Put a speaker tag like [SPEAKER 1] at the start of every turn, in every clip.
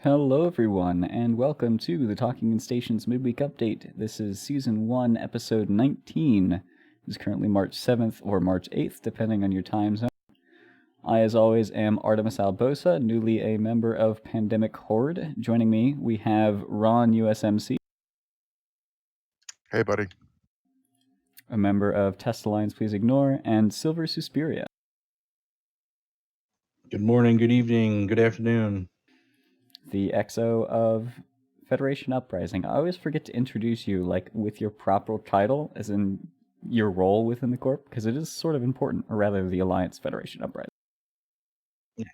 [SPEAKER 1] Hello, everyone, and welcome to the Talking in Stations Midweek Update. This is Season 1, Episode 19. It is currently March 7th or March 8th, depending on your time zone. I, as always, am Artimus Albosa, newly a member of Pandemic Horde. Joining me, we have RonUSMC.
[SPEAKER 2] Hey, buddy.
[SPEAKER 1] A member of Test Alliance Please Ignore, and Silver Suspiria.
[SPEAKER 3] Good morning, good evening, good afternoon.
[SPEAKER 1] The XO of Federation Uprising. I always forget to introduce you, with your proper title, as in your role within the Corp, because it is sort of important, or rather the Alliance Federation Uprising.
[SPEAKER 3] Yeah.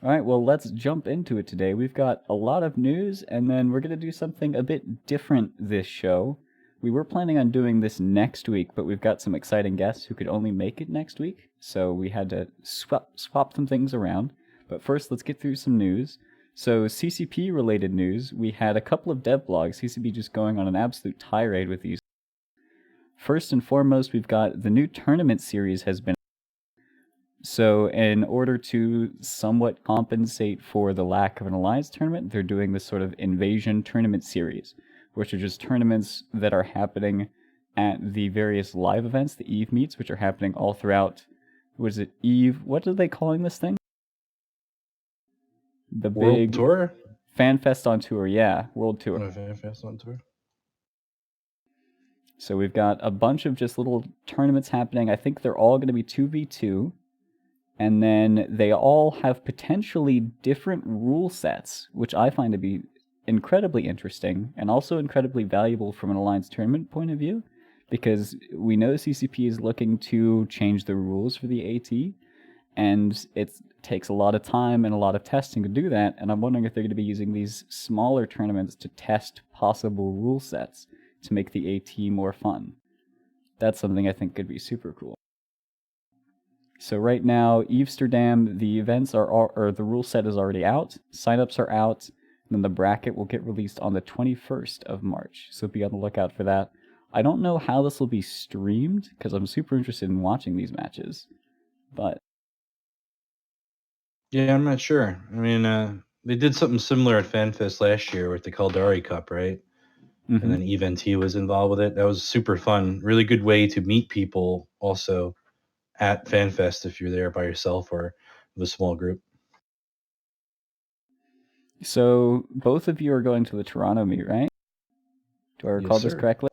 [SPEAKER 1] Alright, well, let's jump into it today. We've got a lot of news, and then we're going to do something a bit different this show. We were planning on doing this next week, but we've got some exciting guests who could only make it next week, so we had to swap some things around. But first, let's get through some news. So, CCP-related news, we had a couple of dev blogs, CCP just going on an absolute tirade with these. First and foremost, we've got the new tournament series has been. So, in order to somewhat compensate for the lack of an Alliance tournament, they're doing this sort of Invasion tournament series, which are just tournaments that are happening at the various live events, the EVE meets, which are happening all throughout, EVE? What are they calling this thing? The
[SPEAKER 3] World
[SPEAKER 1] big
[SPEAKER 3] Tour?
[SPEAKER 1] FanFest on Tour, yeah, World Tour.
[SPEAKER 3] No, FanFest on Tour.
[SPEAKER 1] So we've got a bunch of just little tournaments happening. I think they're all going to be 2v2. And then they all have potentially different rule sets, which I find to be incredibly interesting and also incredibly valuable from an Alliance tournament point of view, because we know CCP is looking to change the rules for the AT, and it takes a lot of time and a lot of testing to do that, and I'm wondering if they're going to be using these smaller tournaments to test possible rule sets to make the AT more fun. That's something I think could be super cool. So right now, Amsterdam, the events or the rule set is already out, signups are out, and then the bracket will get released on the 21st of March, so be on the lookout for that. I don't know how this will be streamed, because I'm super interested in watching these matches, but...
[SPEAKER 3] Yeah, I'm not sure. I mean, they did something similar at FanFest last year with the Caldari Cup, right?
[SPEAKER 1] Mm-hmm.
[SPEAKER 3] And then EVNT was involved with it. That was super fun. Really good way to meet people also at FanFest if you're there by yourself or with a small group.
[SPEAKER 1] So, both of you are going to the Toronto meet, right? Do I recall this correctly?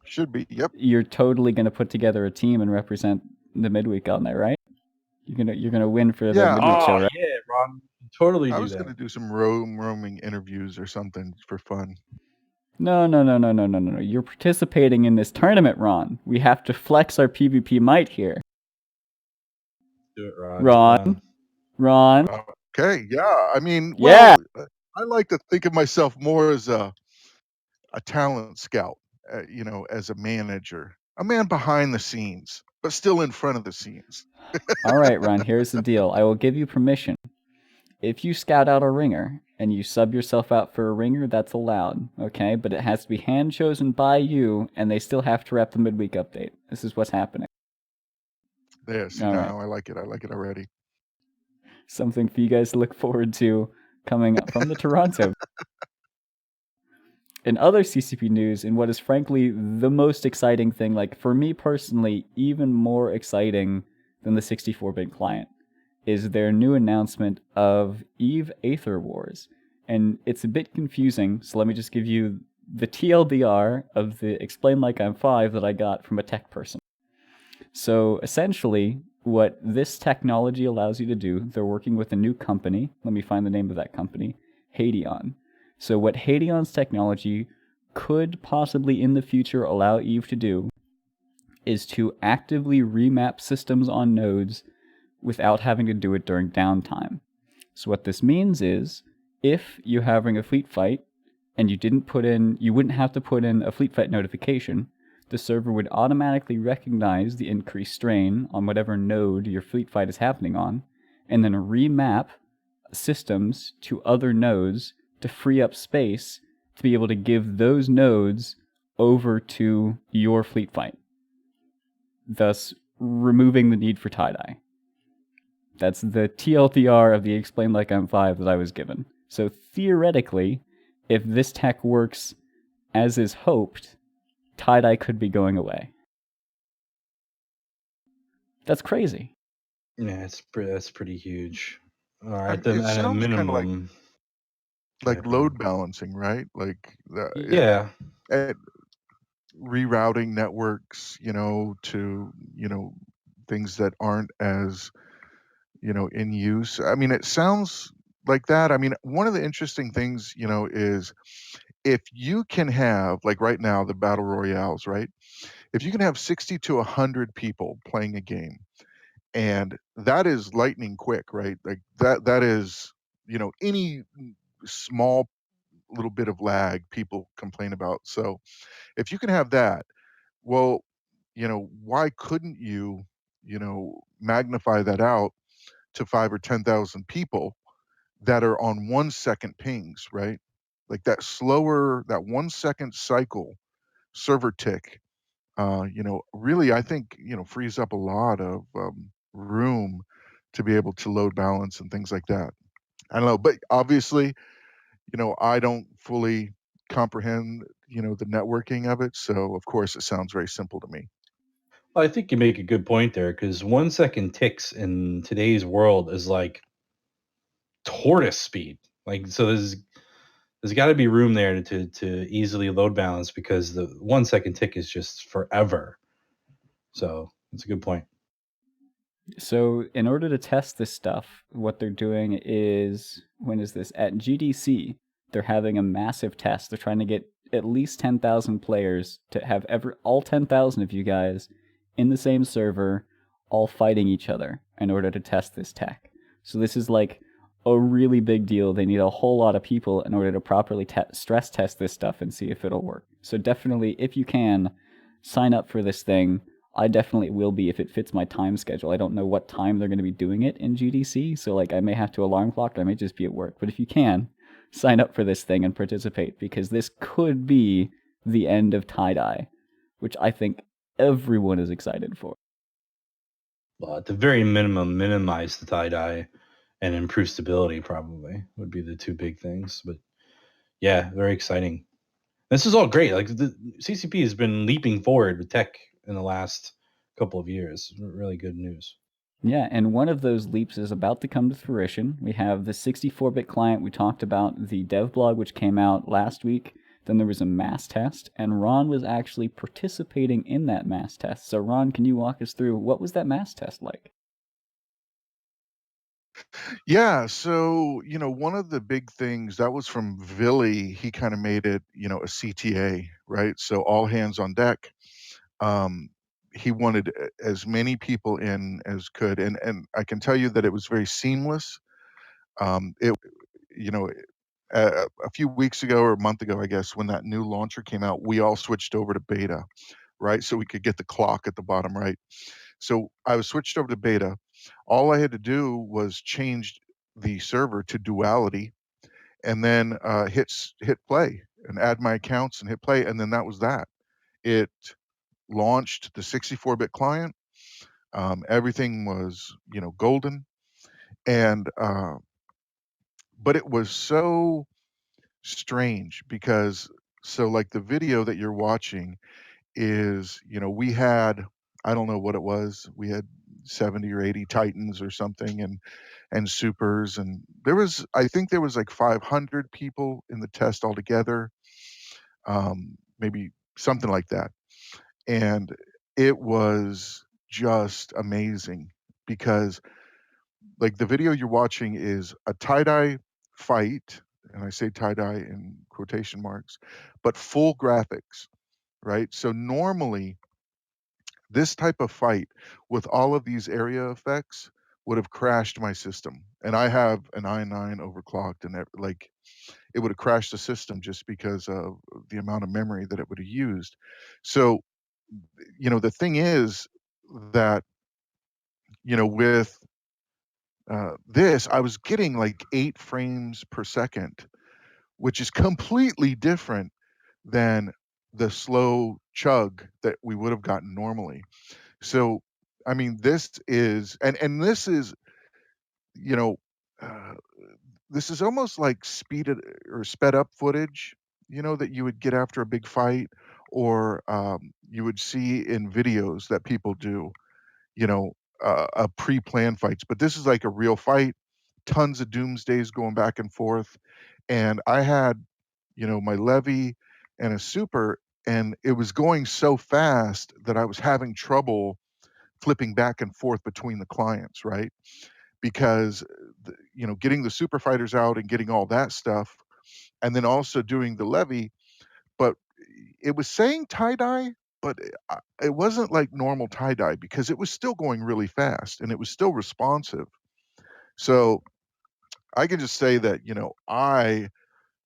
[SPEAKER 2] Should be, yep.
[SPEAKER 1] You're totally going to put together a team and represent the midweek on there, right? You're gonna win for the midweek show, right?
[SPEAKER 3] Yeah, Ron. Totally do that.
[SPEAKER 2] I was going to do some roaming interviews or something for fun.
[SPEAKER 1] No. You're participating in this tournament, Ron. We have to flex our PvP might here.
[SPEAKER 3] Do it, Ron.
[SPEAKER 1] Ron.
[SPEAKER 2] Okay, yeah. I mean,
[SPEAKER 1] yeah.
[SPEAKER 2] I like to think of myself more as a talent scout, as a manager. A man behind the scenes, but still in front of the scenes.
[SPEAKER 1] All right, Ron, here's the deal. I will give you permission. If you scout out a ringer and you sub yourself out for a ringer, that's allowed, okay? But it has to be hand-chosen by you, and they still have to rep the midweek update. This is what's happening.
[SPEAKER 2] Yes, right. I like it. I like it already.
[SPEAKER 1] Something for you guys to look forward to coming up from the Toronto. In other CCP news, in what is frankly the most exciting thing, for me personally, even more exciting than the 64-bit client, is their new announcement of EVE Aether Wars. And it's a bit confusing, so let me just give you the TLDR of the Explain Like I'm 5 that I got from a tech person. So essentially, what this technology allows you to do, they're working with a new company. Let me find the name of that company. Hadeon. So what Hadeon's technology could possibly in the future allow EVE to do is to actively remap systems on nodes without having to do it during downtime. So what this means is, if you're having a fleet fight and you wouldn't have to put in a fleet fight notification, the server would automatically recognize the increased strain on whatever node your fleet fight is happening on, and then remap systems to other nodes to free up space to be able to give those nodes over to your fleet fight, thus removing the need for tie-dye. That's the TLDR of the Explain Like I'm 5 that I was given. So theoretically, if this tech works as is hoped, tie-dye could be going away. That's crazy.
[SPEAKER 3] Yeah, that's pretty huge. Or
[SPEAKER 2] It
[SPEAKER 3] at a
[SPEAKER 2] sounds kind of
[SPEAKER 3] minimum.
[SPEAKER 2] like load balancing, right? Like
[SPEAKER 3] Yeah.
[SPEAKER 2] rerouting networks, to things that aren't as in use. I mean, it sounds like that. I mean, one of the interesting things, is if you can have, like right now, the battle royales, right? If you can have 60 to 100 people playing a game, and that is lightning quick, right? Like that is, any small little bit of lag people complain about. So if you can have that, well, why couldn't you, magnify that out to 5 or 10,000 people that are on 1 second pings, right? Like that 1 second cycle server tick, really, I think, frees up a lot of room to be able to load balance and things like that. I don't know, but obviously, I don't fully comprehend, the networking of it. So, of course, it sounds very simple to me.
[SPEAKER 3] Well, I think you make a good point there because 1 second ticks in today's world is like tortoise speed. Like, so there's got to be room there to easily load balance because the 1 second tick is just forever. So that's a good point.
[SPEAKER 1] So, in order to test this stuff, what they're doing is, when is this? At GDC, they're having a massive test. They're trying to get at least 10,000 players to have all 10,000 of you guys in the same server, all fighting each other in order to test this tech. So, this is like a really big deal. They need a whole lot of people in order to properly stress test this stuff and see if it'll work. So, definitely, if you can, sign up for this thing. I definitely will be if it fits my time schedule. I don't know what time they're going to be doing it in GDC, so like I may have to alarm clock, I may just be at work. But if you can, sign up for this thing and participate, because this could be the end of tie-dye, which I think everyone is excited for.
[SPEAKER 3] Well, at the very minimum, minimize the tie-dye and improve stability probably would be the two big things. But yeah, very exciting. This is all great. Like the CCP has been leaping forward with tech in the last couple of years. Really good news.
[SPEAKER 1] Yeah, and one of those leaps is about to come to fruition. We have the 64-bit client. We talked about the dev blog, which came out last week. Then there was a mass test, and Ron was actually participating in that mass test. So, Ron, can you walk us through what was that mass test like?
[SPEAKER 2] Yeah, so, one of the big things that was from Villy, he kind of made it, a CTA, right? So all hands on deck. Um, he wanted as many people in as could, and I can tell you that it was very seamless. It, you know, a few weeks ago or a month ago, I guess, when that new launcher came out, we all switched over to beta, right? So we could get the clock at the bottom right. So I was switched over to beta. All I had to do was change the server to duality, and then hit play and add my accounts and hit play, and then that was that. It launched the 64-bit client. Everything was golden, and but it was so strange because like the video that you're watching is, we had, I don't know what it was, we had 70 or 80 titans or something, and supers, and I think there was like 500 people in the test altogether, maybe something like that. And it was just amazing because like the video you're watching is a tie-dye fight, and I say tie-dye in quotation marks, but full graphics, right? So normally this type of fight with all of these area effects would have crashed my system. And I have an i9 overclocked, and like it would have crashed the system just because of the amount of memory that it would have used. So, the thing is that, with this, I was getting like 8 frames per second, which is completely different than the slow chug that we would have gotten normally. So, I mean, this is, and this is you know, uh, this is almost like speeded or sped up footage, that you would get after a big fight, or you would see in videos that people do, you know, pre-planned fights. But this is like a real fight, tons of doomsdays going back and forth. And I had, my levy and a super, and it was going so fast that I was having trouble flipping back and forth between the clients, right? Because getting the super fighters out and getting all that stuff, and then also doing the levy. But it was saying tie dye, but it wasn't like normal tie dye because it was still going really fast and it was still responsive. So I can just say that I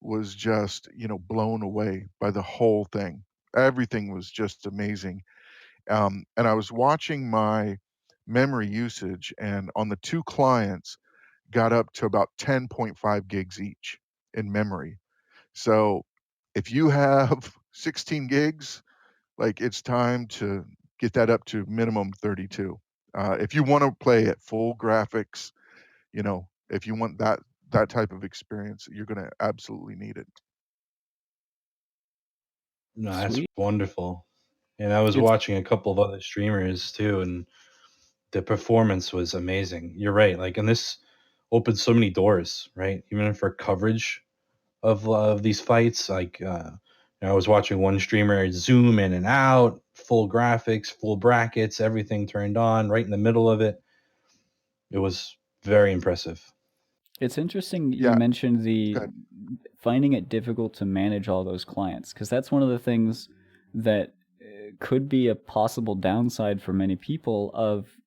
[SPEAKER 2] was just blown away by the whole thing. Everything was just amazing. And I was watching my memory usage, and on the two clients got up to about 10.5 gigs each in memory. So if you have 16 gigs, like, it's time to get that up to minimum 32. If you want to play at full graphics, if you want that type of experience, you're going to absolutely need it.
[SPEAKER 3] No, that's
[SPEAKER 1] Sweet.
[SPEAKER 3] wonderful. And I was
[SPEAKER 1] It's
[SPEAKER 3] watching a couple of other streamers too, and the performance was amazing. You're right. Like, and this opened so many doors, right? Even for coverage of these fights. Like, I was watching one streamer zoom in and out, full graphics, full brackets, everything turned on, right in the middle of it. It was very impressive.
[SPEAKER 1] it's interesting you
[SPEAKER 2] Yeah.
[SPEAKER 1] mentioned the
[SPEAKER 2] Go ahead.
[SPEAKER 1] finding it difficult to manage all those clients, because that's one of the things that could be a possible downside for many people of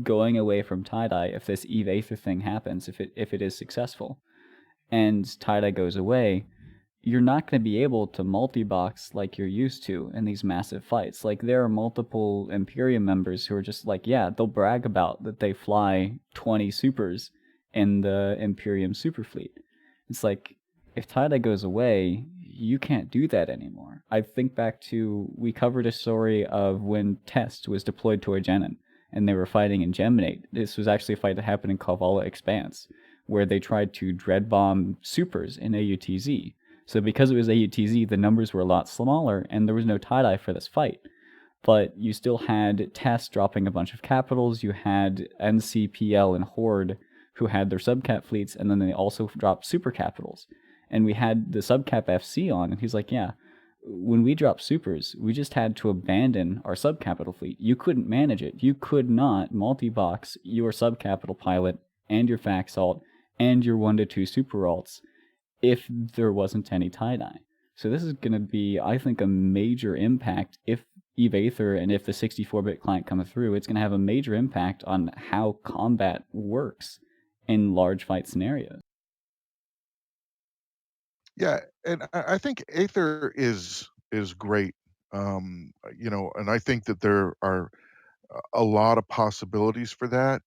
[SPEAKER 1] going away from tie-dye if this Eve Aether thing happens, if it is successful and tie-dye goes away. You're not going to be able to multi-box like you're used to in these massive fights. Like, there are multiple Imperium members who are just like, yeah, they'll brag about that they fly 20 supers in the Imperium super fleet. It's like, if tie-dye goes away, you can't do that anymore. I think back to, we covered a story of when Test was deployed to Orgenin and they were fighting in Geminate. This was actually a fight that happened in Kavala Expanse, where they tried to dread bomb supers in AUTZ. So because it was AUTZ, the numbers were a lot smaller, and there was no tie-dye for this fight. But you still had Test dropping a bunch of capitals. You had NCPL and Horde, who had their subcap fleets, and then they also dropped super capitals. And we had the subcap FC on, and he's like, yeah, when we dropped supers, we just had to abandon our subcapital fleet. You couldn't manage it. You could not multi-box your subcapital pilot and your Faxalt and your 1 to 2 super alts if there wasn't any tie-dye. So this is going to be, I think, a major impact if Eve Aether and if the 64-bit client comes through. It's going to have a major impact on how combat works in large fight scenarios.
[SPEAKER 2] Yeah, and I think Aether is great. And I think that there are a lot of possibilities for that.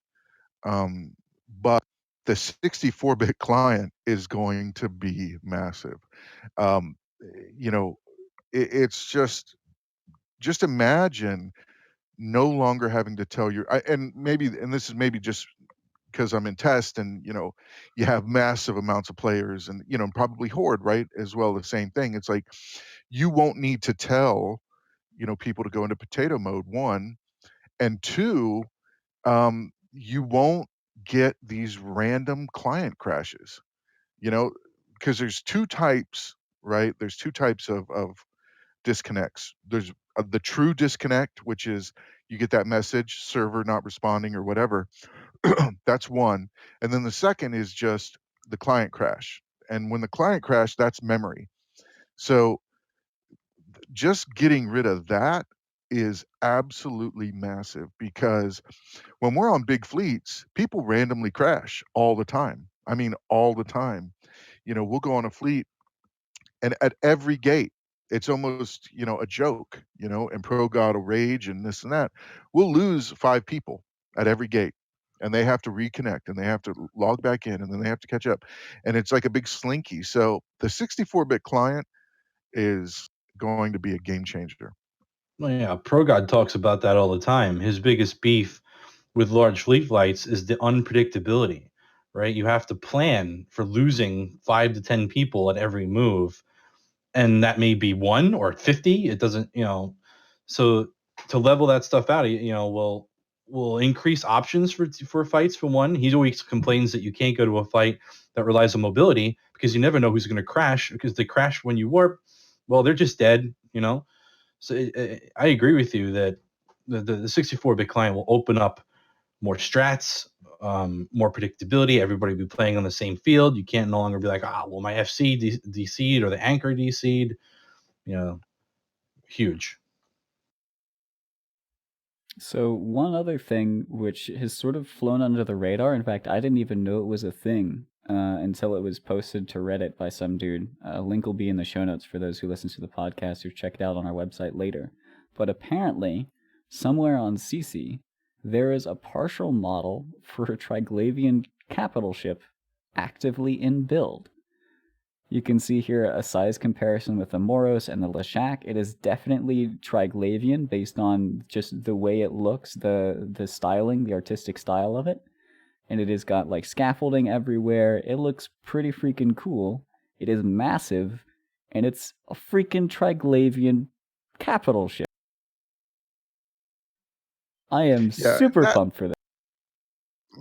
[SPEAKER 2] But the 64-bit client is going to be massive. Um, it's just imagine no longer having to tell your and this is maybe just because I'm in test, and you have massive amounts of players, and probably Horde, right, as well, the same thing. It's like you won't need to tell people to go into potato mode, one, and two, you won't get these random client crashes, you know because there's two types, right? There's two types of disconnects. There's the true disconnect, which is you get that message, server not responding or whatever. That's one. And then the second is just the client crash. And when the client crash, that's memory. So just getting rid of that is absolutely massive, because when we're on big fleets, people randomly crash all the time. I mean, all the time. We'll go on a fleet, and at every gate, it's almost, a joke, and Pro God will rage and this and that. We'll lose 5 people at every gate, and they have to reconnect, and they have to log back in, and then they have to catch up. And it's like a big slinky. So the 64-bit client is going to be a game changer.
[SPEAKER 3] Well, yeah, ProGod talks about that all the time. His biggest beef with large fleet flights is the unpredictability, right? You have to plan for losing 5 to 10 people at every move, and that may be 1 or 50. It doesn't, so to level that stuff out, we'll increase options for fights. For one, he always complains that you can't go to a fight that relies on mobility because you never know who's going to crash, because they crash when you warp. Well, they're just dead, So I agree with you that the 64-bit client will open up more strats, more predictability. Everybody will be playing on the same field. You can't no longer be like, well, my FC DC'd or the anchor DC'd. Huge.
[SPEAKER 1] So one other thing which has sort of flown under the radar, in fact, I didn't even know it was a thing until it was posted to Reddit by some dude. A link will be in the show notes for those who listen to the podcast or check it out on our website later. But apparently, somewhere on CC, there is a partial model for a Triglavian capital ship actively in build. You can see here a size comparison with the Moros and the Leshak. It is definitely Triglavian based on just the way it looks, the styling, the artistic style of it. And it has got like scaffolding everywhere. It looks pretty freaking cool. It is massive, and it's a freaking Triglavian capital ship. I am super pumped for that.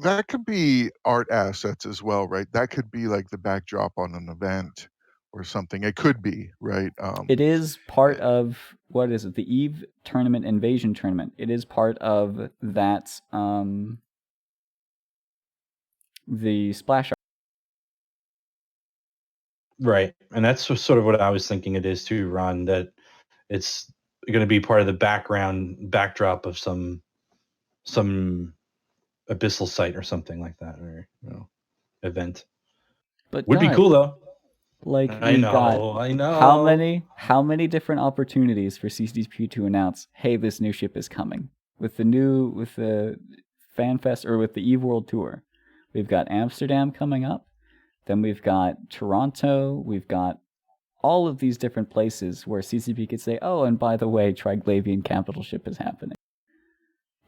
[SPEAKER 2] That could be art assets as well, right? That could be like the backdrop on an event or something. It could be, right?
[SPEAKER 1] It is part of, what is it, the EVE tournament, Invasion tournament. It is part of that, the splash art.
[SPEAKER 3] Right. And that's sort of what I was thinking it is too, Ron, that it's going to be part of the backdrop of some abyssal site or something like that, or event.
[SPEAKER 1] But
[SPEAKER 3] would be cool though.
[SPEAKER 1] Like,
[SPEAKER 3] I know.
[SPEAKER 1] How many different opportunities for CCP to announce, hey, this new ship is coming with the FanFest or with the EVE World Tour. We've got Amsterdam coming up, then we've got Toronto, we've got all of these different places where CCP could say, oh, and by the way, Triglavian capital ship is happening.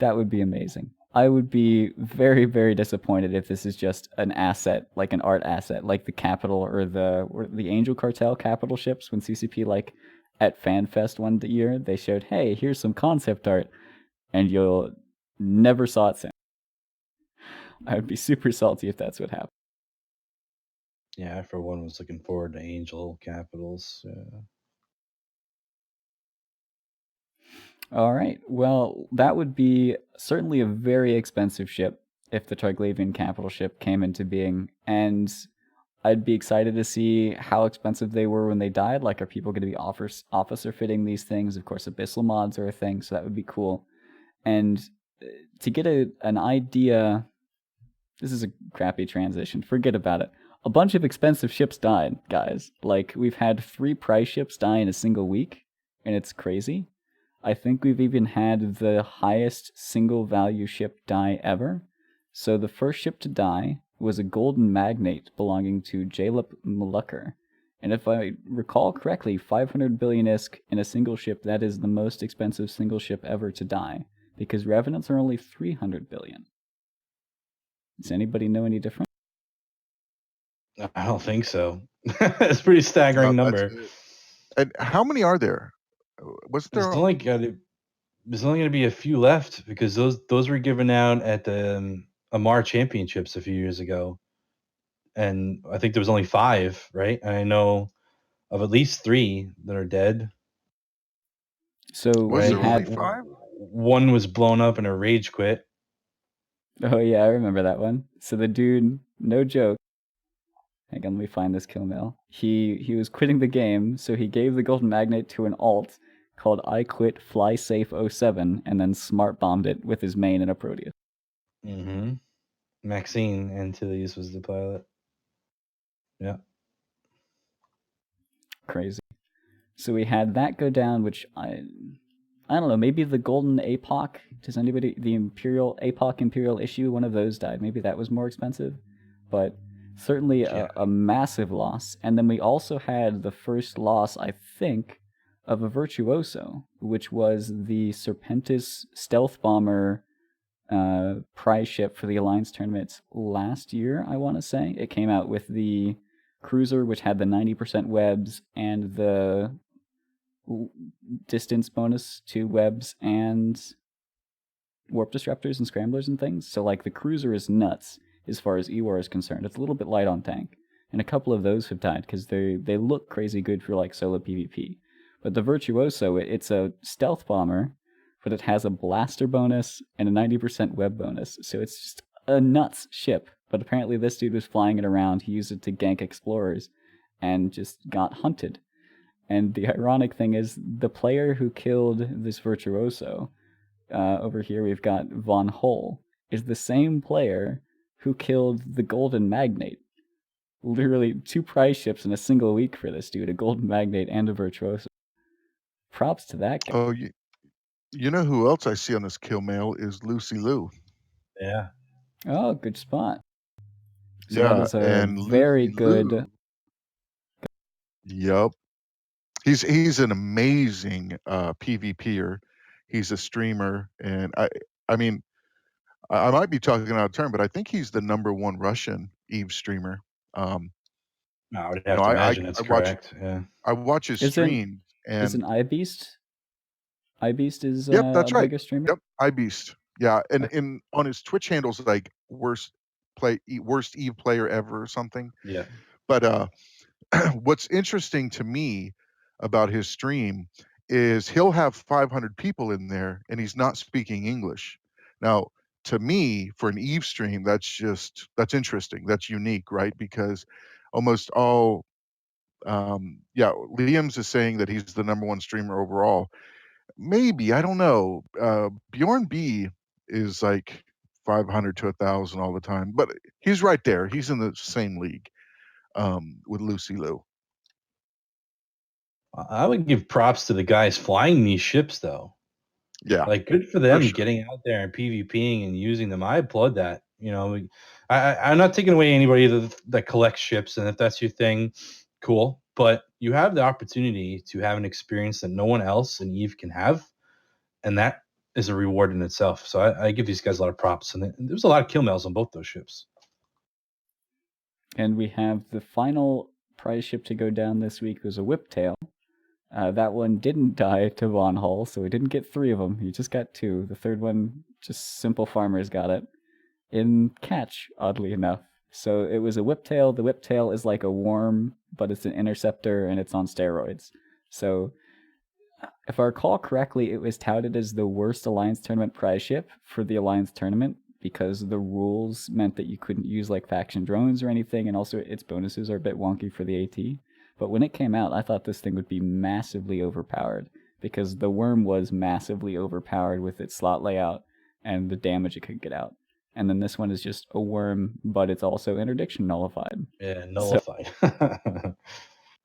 [SPEAKER 1] That would be amazing. I would be very, very disappointed if this is just an asset, like an art asset, like the Capital or the Angel Cartel capital ships. When CCP, like at FanFest one year, they showed, hey, here's some concept art, and you'll never saw it since. I would be super salty if that's what happened.
[SPEAKER 3] Yeah, I for one was looking forward to Angel Capitals.
[SPEAKER 1] All right. Well, that would be certainly a very expensive ship if the Triglavian capital ship came into being, and I'd be excited to see how expensive they were when they died. Like, are people going to be officer fitting these things? Of course, abyssal mods are a thing, so that would be cool. And to get an idea, this is a crappy transition. Forget about it. A bunch of expensive ships died, guys. Like, we've had 3 price ships die in a single week, and it's crazy. I think we've even had the highest single value ship die ever. So the first ship to die was a golden magnate belonging to Jalep Mulukker. And if I recall correctly, 500 billion ISK in a single ship, that is the most expensive single ship ever to die, because Revenants are only 300 billion. Does anybody know any different?
[SPEAKER 3] I don't think so. It's a pretty staggering number.
[SPEAKER 2] And how many are there?
[SPEAKER 3] There's only going to be a few left, because those were given out at the Amar Championships a few years ago, and I think there was only 5, right? And I know of at least 3 that are dead.
[SPEAKER 1] So
[SPEAKER 2] was there only 5?
[SPEAKER 3] One was blown up in a rage quit.
[SPEAKER 1] Oh yeah, I remember that one. So the dude, no joke. Hang on, let me find this kill mail. He was quitting the game, so he gave the golden magnet to an alt called I Quit Fly Safe 07, and then smart bombed it with his main and a Proteus.
[SPEAKER 3] Mm-hmm. Maxine Antilles was the pilot. Yeah.
[SPEAKER 1] Crazy. So we had that go down, which I don't know, maybe the golden APOC, does anybody, the Imperial APOC Imperial issue, one of those died. Maybe that was more expensive, but certainly a massive loss. And then we also had the first loss, I think, of a Virtuoso, which was the Serpentis stealth bomber prize ship for the Alliance tournaments last year, I want to say. It came out with the cruiser, which had the 90% webs and the distance bonus to webs and warp disruptors and scramblers and things. So like the cruiser is nuts as far as E-War is concerned. It's a little bit light on tank. And a couple of those have died because they look crazy good for like solo PvP. But the Virtuoso, it's a stealth bomber, but it has a blaster bonus and a 90% web bonus. So it's just a nuts ship. But apparently this dude was flying it around. He used it to gank explorers and just got hunted. And the ironic thing is the player who killed this Virtuoso, over here we've got Von Hull, is the same player who killed the Golden Magnate. Literally 2 prize ships in a single week for this dude, a Golden Magnate and a Virtuoso. Props to that guy.
[SPEAKER 2] Oh, you know who else I see on this kill mail is Lucy Liu.
[SPEAKER 3] Yeah.
[SPEAKER 1] Oh, good spot. So
[SPEAKER 2] Yeah,
[SPEAKER 1] that is a
[SPEAKER 2] and
[SPEAKER 1] very
[SPEAKER 2] Lucy
[SPEAKER 1] good.
[SPEAKER 2] Liu, yep. He's an amazing PvPer. He's a streamer, and I mean, I might be talking out of turn, but I think he's the #1 Russian Eve streamer.
[SPEAKER 3] I would
[SPEAKER 2] You
[SPEAKER 3] have
[SPEAKER 2] know,
[SPEAKER 3] to imagine that's correct. Yeah.
[SPEAKER 2] I watch his
[SPEAKER 1] Isn't-
[SPEAKER 2] streams,
[SPEAKER 1] Isn't
[SPEAKER 2] and
[SPEAKER 1] iBeast? iBeast is
[SPEAKER 2] yep, that's
[SPEAKER 1] a
[SPEAKER 2] right.
[SPEAKER 1] bigger streamer.
[SPEAKER 2] Yep, iBeast. Yeah, and on his Twitch handles like worst Eve player ever or something.
[SPEAKER 3] Yeah.
[SPEAKER 2] But what's interesting to me about his stream is he'll have 500 people in there and he's not speaking English. Now, to me, for an Eve stream, that's interesting. That's unique, right? Because almost all, Liam's is saying that he's the #1 streamer overall. Maybe, I don't know. Bjorn B is like 500 to 1,000 all the time, but he's right there. He's in the same league with Lucy Liu.
[SPEAKER 3] I would give props to the guys flying these ships, though.
[SPEAKER 2] Yeah,
[SPEAKER 3] Like, good for them
[SPEAKER 2] sure.
[SPEAKER 3] getting out there and PvPing and using them. I applaud that. You know, I'm not taking away anybody that collects ships, and if that's your thing, cool. But you have the opportunity to have an experience that no one else in Eve can have, and that is a reward in itself. So I give these guys a lot of props, and there's a lot of kill mails on both those ships.
[SPEAKER 1] And we have the final prize ship to go down this week was a Whiptail. That one didn't die to Von Hull, so we didn't get 3 of them. He just got 2. The third one, just simple farmers got it. In catch, oddly enough. So it was a Whiptail. The Whiptail is like a worm, but it's an interceptor and it's on steroids. So if I recall correctly, it was touted as the worst Alliance tournament prize ship for the Alliance tournament because the rules meant that you couldn't use like faction drones or anything, and also its bonuses are a bit wonky for the AT. But when it came out, I thought this thing would be massively overpowered because the worm was massively overpowered with its slot layout and the damage it could get out. And then this one is just a worm, but it's also interdiction nullified.
[SPEAKER 3] Yeah, nullified.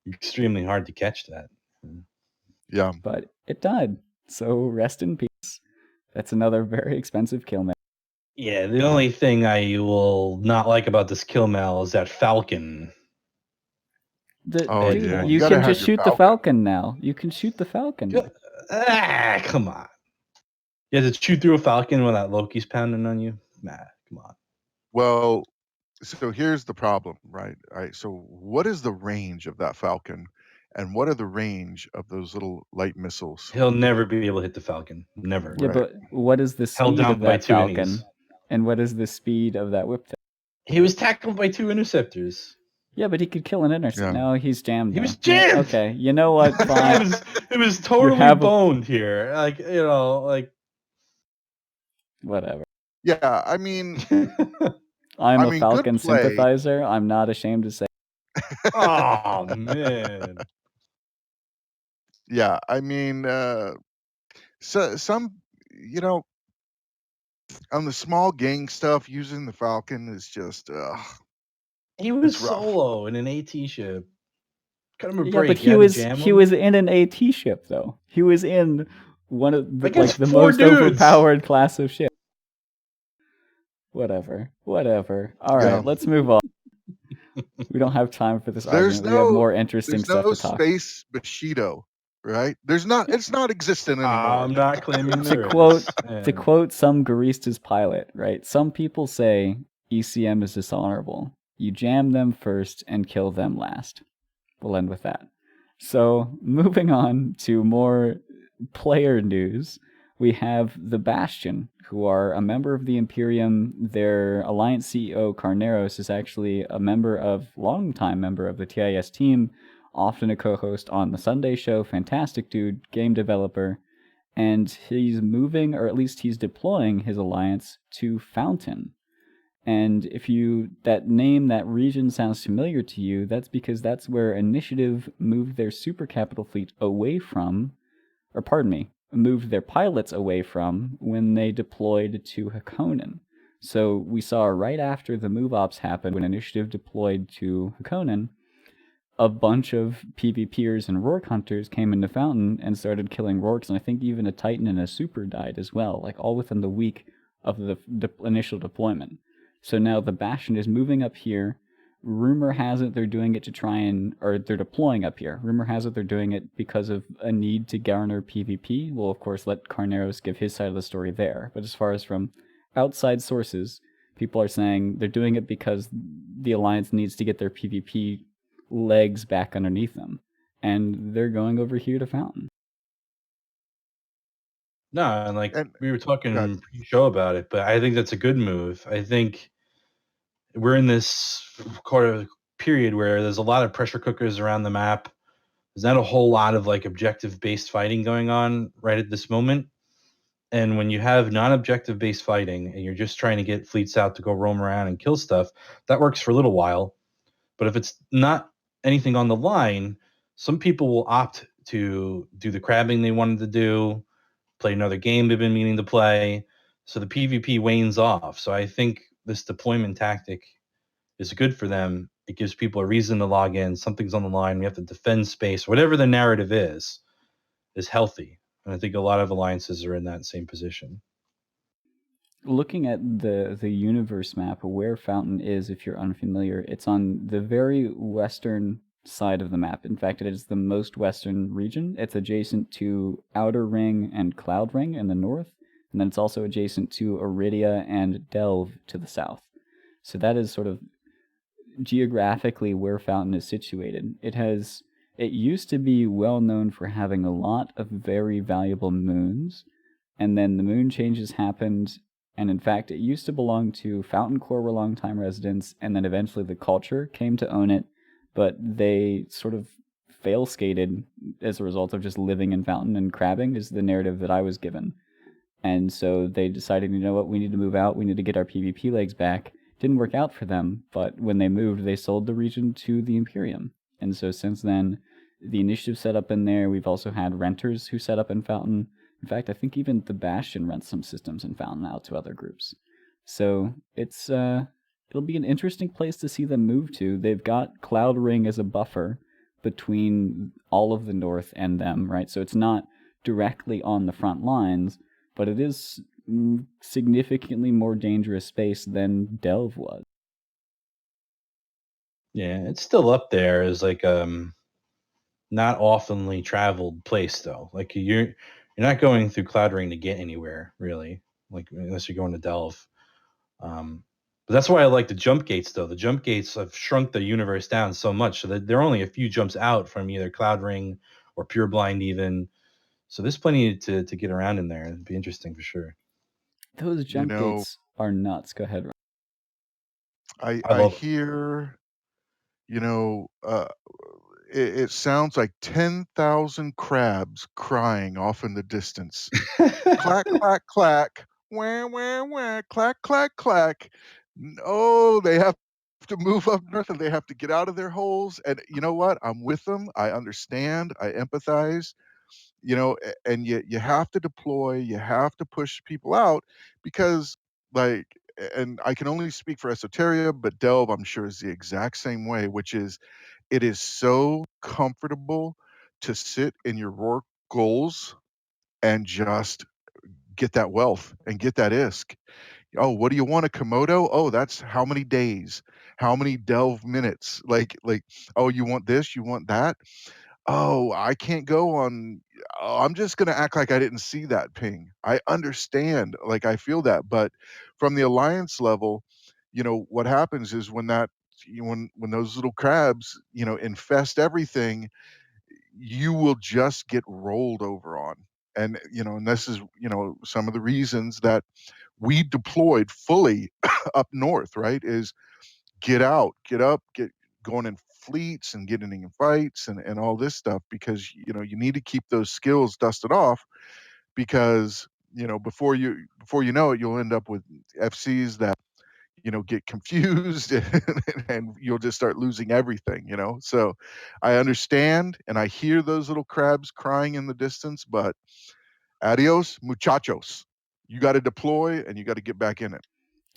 [SPEAKER 3] Extremely hard to catch that.
[SPEAKER 2] Yeah.
[SPEAKER 1] But it died. So rest in peace. That's another very expensive kill mail.
[SPEAKER 3] Yeah, the only thing I will not like about this kill mail is that Falcon.
[SPEAKER 2] Yeah.
[SPEAKER 1] You
[SPEAKER 2] gotta
[SPEAKER 1] can
[SPEAKER 2] have
[SPEAKER 1] just
[SPEAKER 2] your
[SPEAKER 1] shoot the Falcon now. You can shoot the Falcon.
[SPEAKER 3] Come on. You have to shoot through a Falcon when that Loki's pounding on you? Nah, come on.
[SPEAKER 2] Well, so here's the problem, right? All right. So what is the range of that Falcon, and what are the range of those little light missiles?
[SPEAKER 3] He'll never be able to hit the Falcon. Never.
[SPEAKER 1] Yeah,
[SPEAKER 2] Right.
[SPEAKER 1] but what is the
[SPEAKER 3] Held
[SPEAKER 1] speed
[SPEAKER 3] down
[SPEAKER 1] of
[SPEAKER 3] by
[SPEAKER 1] that
[SPEAKER 3] 2
[SPEAKER 1] Falcon?
[SPEAKER 3] enemies.
[SPEAKER 1] And what is the speed of that Whiptail?
[SPEAKER 3] He was tackled by 2 interceptors.
[SPEAKER 1] Yeah, but he could kill an intercept.
[SPEAKER 2] Yeah.
[SPEAKER 1] No, he's jammed.
[SPEAKER 3] He was
[SPEAKER 1] though. Yeah,
[SPEAKER 3] jammed!
[SPEAKER 1] okay, you know what? Fine.
[SPEAKER 3] it was totally
[SPEAKER 1] have a-
[SPEAKER 3] boned here. Like, you know, like.
[SPEAKER 1] Whatever.
[SPEAKER 2] Yeah, I mean,
[SPEAKER 1] I'm
[SPEAKER 2] I
[SPEAKER 1] a
[SPEAKER 2] mean,
[SPEAKER 1] Falcon
[SPEAKER 2] good play.
[SPEAKER 1] sympathizer. I'm not ashamed to say.
[SPEAKER 3] Oh, man.
[SPEAKER 2] Yeah, I mean, so some, you know, on the small gang stuff, using the Falcon is just,
[SPEAKER 3] He was
[SPEAKER 2] It's rough.
[SPEAKER 3] solo in an AT ship. Cut him a
[SPEAKER 1] Yeah,
[SPEAKER 3] break.
[SPEAKER 1] but
[SPEAKER 3] You had to jam him?
[SPEAKER 1] was in an AT ship though. He was in one of the,
[SPEAKER 3] Against
[SPEAKER 1] the
[SPEAKER 3] 4
[SPEAKER 1] most
[SPEAKER 3] dudes.
[SPEAKER 1] overpowered class of ship. Whatever. All right,
[SPEAKER 2] Yeah.
[SPEAKER 1] let's move on. We don't have time for this
[SPEAKER 2] There's
[SPEAKER 1] argument. We have more interesting
[SPEAKER 2] there's
[SPEAKER 1] stuff
[SPEAKER 2] no
[SPEAKER 1] to talk.
[SPEAKER 2] space Bushido. right? It's not existent anymore.
[SPEAKER 3] I'm not claiming
[SPEAKER 1] To
[SPEAKER 3] there
[SPEAKER 1] quote
[SPEAKER 3] is.
[SPEAKER 1] to quote some Garistas pilot, right? Some people say ECM is dishonorable. You jam them first and kill them last. We'll end with that. So, moving on to more player news, we have the Bastion, who are a member of the Imperium. Their Alliance CEO, Carneros, is actually longtime member of the TIS team, often a co-host on the Sunday show, fantastic dude, game developer, and he's moving, or at least he's deploying his alliance to Fountain. And if that region sounds familiar to you, that's because that's where Initiative moved their super capital fleet away from, or pardon me, moved their pilots away from when they deployed to Hakonin. So we saw right after the move ops happened, when Initiative deployed to Hakonin, a bunch of PvPers and Rourke hunters came into Fountain and started killing Rourks, and I think even a Titan and a Super died as well, like all within the week of the initial deployment. So now the Bastion is moving up here. Rumor has it they're doing it they're deploying up here. Rumor has it they're doing it because of a need to garner PvP. We'll of course let Carneros give his side of the story there. But as far as from outside sources, people are saying they're doing it because the Alliance needs to get their PvP legs back underneath them, and they're going over here to Fountain.
[SPEAKER 3] No, and like
[SPEAKER 2] And
[SPEAKER 3] we were
[SPEAKER 2] God,
[SPEAKER 3] talking pre-show about it, but I think that's a good move. I think we're in this quarter period where there's a lot of pressure cookers around the map. There's not a whole lot of like objective based fighting going on right at this moment. And when you have non-objective based fighting and you're just trying to get fleets out to go roam around and kill stuff, that works for a little while. But if it's not anything on the line, some people will opt to do the crabbing they wanted to do, play another game they've been meaning to play. So the PvP wanes off. So I think this deployment tactic is good for them. It gives people a reason to log in. Something's on the line. We have to defend space. Whatever the narrative is healthy. And I think a lot of alliances are in that same position.
[SPEAKER 1] Looking at the universe map, where Fountain is, if you're unfamiliar, it's on the very western side of the map. In fact, it is the most western region. It's adjacent to Outer Ring and Cloud Ring in the north, and then it's also adjacent to Iridia and Delve to the south. So that is sort of geographically where Fountain is situated. It used to be well known for having a lot of very valuable moons, and then the moon changes happened, and in fact it used to belong to Fountain Core were longtime residents, and then eventually the culture came to own it, but they sort of fail skated as a result of just living in Fountain and crabbing is the narrative that I was given. And so they decided, you know what, we need to move out, we need to get our PvP legs back. Didn't work out for them, but when they moved, they sold the region to the Imperium. And so since then, the Initiative set up in there. We've also had renters who set up in Fountain. In fact, I think even the Bastion rents some systems in Fountain out to other groups. So it'll be an interesting place to see them move to. They've got Cloud Ring as a buffer between all of the North and them, right? So it's not directly on the front lines, but it is significantly more dangerous space than Delve was.
[SPEAKER 3] Yeah, it's still up there as like not oftenly traveled place though. Like you're not going through Cloud Ring to get anywhere really, like unless you're going to Delve. But that's why I like the jump gates though. The jump gates have shrunk the universe down so much so that they're only a few jumps out from either Cloud Ring or Pure Blind even. So there's plenty to get around in there. It'd be interesting for sure.
[SPEAKER 1] Those jump gates are nuts. Go ahead, Ron.
[SPEAKER 2] I hear, it sounds like 10,000 crabs crying off in the distance. Clack, clack, clack. Wah, wah, wah. Clack, clack, clack. No, they have to move up north and they have to get out of their holes. And you know what? I'm with them. I understand. I empathize. And you have to deploy, you have to push people out because, like, and I can only speak for Esoteria, but Delve, I'm sure, is the exact same way, which is it is so comfortable to sit in your Rourke goals and just get that wealth and get that ISK. Oh, what do you want, a Komodo? Oh, that's how many days, how many Delve minutes? Like, oh, you want this, you want that. oh, I can't go on. Oh, I'm just going to act like I didn't see that ping. I understand, like I feel that, but from the alliance level, what happens is when those little crabs, infest everything, you will just get rolled over on. And this is, some of the reasons that we deployed fully up north, right? Is get out, get up, get going in fleets and getting in fights and all this stuff, because you need to keep those skills dusted off, because before you know it, you'll end up with FCs that get confused and you'll just start losing everything. So I understand and I hear those little crabs crying in the distance, but adios muchachos, you got to deploy and you got to get back in it.